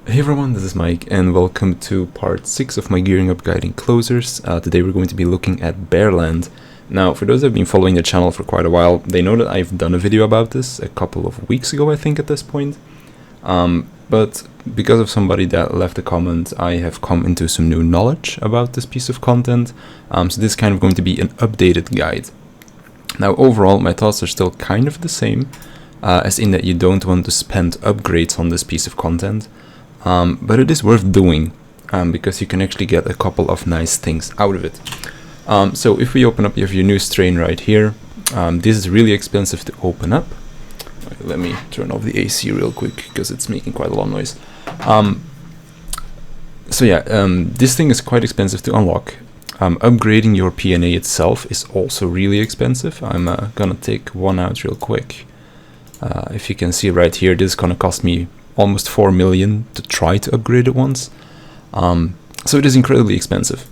Hey everyone, this is Mike and welcome to part 6 of my gearing up guide in closers. Today we're going to be looking at Bearland. Now, for those that have been following the channel for quite a while, they know that I've done a video about this a couple of weeks ago, I think, at this point. But because of somebody that left a comment, I have come into some new knowledge about this piece of content. So this is kind of going to be an updated guide. Now, overall, my thoughts are still kind of the same, as in that you don't want to spend upgrades on this piece of content. But it is worth doing because you can actually get a couple of nice things out of it. So if we open up, you have your new strain right here. This is really expensive to open up. Let me turn off the AC real quick because it's making quite a lot of noise. This thing is quite expensive to unlock. Upgrading your PNA itself is also really expensive. I'm gonna take one out real quick. If you can see right here, this is gonna cost me almost 4 million to try to upgrade it once. So it is incredibly expensive,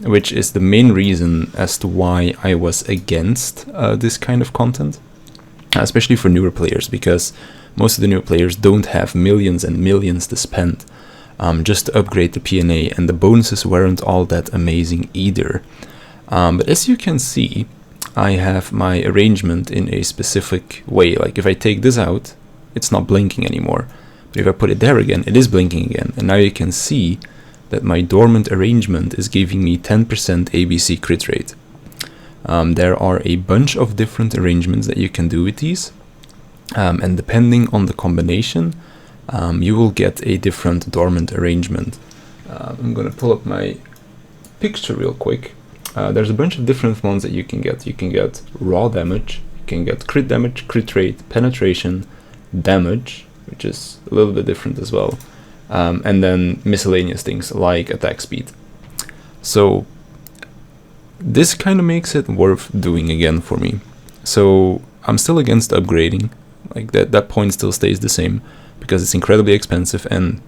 which is the main reason as to why I was against this kind of content, especially for newer players, because most of the newer players don't have millions and millions to spend just to upgrade the PNA, and the bonuses weren't all that amazing either. But as you can see, I have my arrangement in a specific way. Like if I take this out, it's not blinking anymore. If I put it there again, it is blinking again, and now you can see that my dormant arrangement is giving me 10% ABC crit rate. There are a bunch of different arrangements that you can do with these, and depending on the combination, you will get a different dormant arrangement. I'm gonna pull up my picture real quick. There's a bunch of different ones that you can get. You can get raw damage, you can get crit damage, crit rate, penetration, damage, which is a little bit different as well, and then miscellaneous things like attack speed. So this kind of makes it worth doing again for me. So I'm still against upgrading, like that point still stays the same because it's incredibly expensive and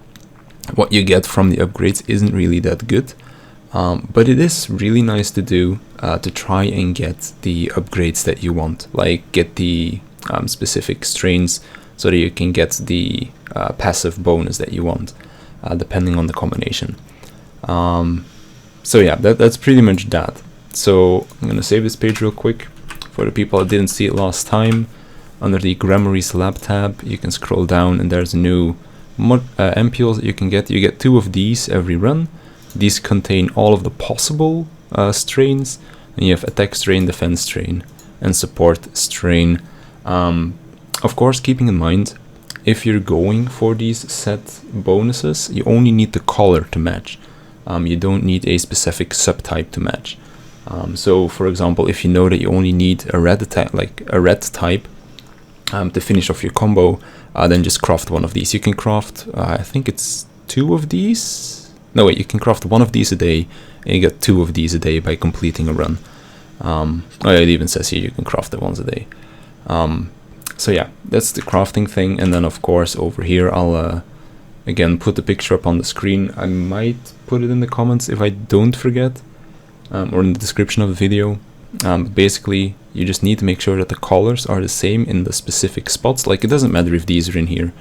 what you get from the upgrades isn't really that good, but it is really nice to do to try and get the upgrades that you want, like get the specific strains so that you can get the passive bonus that you want, depending on the combination. So yeah, that's pretty much that. So I'm gonna save this page real quick. For the people that didn't see it last time, under the Gramarys Lab tab, you can scroll down and there's new MPLs that you can get. You get 2 of these every run. These contain all of the possible strains, and you have attack strain, defense strain, and support strain. Of course, keeping in mind, if you're going for these set bonuses, you only need the color to match. You don't need a specific subtype to match. So, for example, if you know that you only need a red attack, like a red type, to finish off your combo, then just craft one of these. You can craft, I think it's 2 of these. No, wait, you can craft 1 of these a day, and you get 2 of these a day by completing a run. It even says here you can craft it once a day. So yeah, that's the crafting thing, and then of course over here I'll again put the picture up on the screen. I might put it in the comments if I don't forget, or in the description of the video. But basically, you just need to make sure that the colors are the same in the specific spots. Like, it doesn't matter if these are in here,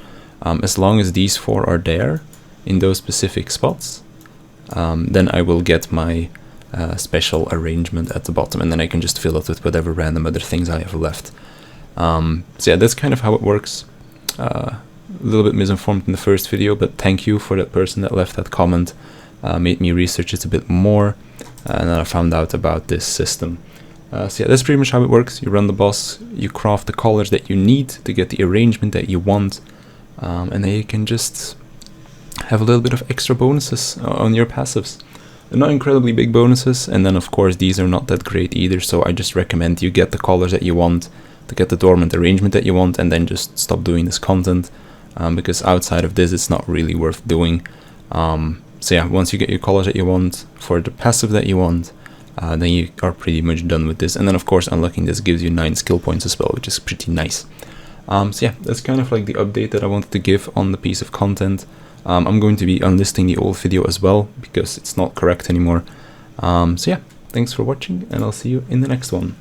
as long as these 4 are there in those specific spots, then I will get my special arrangement at the bottom, and then I can just fill it with whatever random other things I have left. So yeah, that's kind of how it works. A little bit misinformed in the first video, but thank you for that person that left that comment. Made me research it a bit more, and then I found out about this system. So yeah, that's pretty much how it works. You run the boss, you craft the colors that you need to get the arrangement that you want, and then you can just have a little bit of extra bonuses on your passives. They're not incredibly big bonuses, and then of course these are not that great either, so I just recommend you get the colors that you want to get the dormant arrangement that you want, and then just stop doing this content, because outside of this it's not really worth doing. So yeah, once you get your colors that you want for the passive that you want, then you are pretty much done with this. And then of course unlocking this gives you 9 skill points as well, which is pretty nice. So yeah, that's kind of like the update that I wanted to give on the piece of content. I'm going to be unlisting the old video as well because it's not correct anymore. So yeah, thanks for watching, and I'll see you in the next one.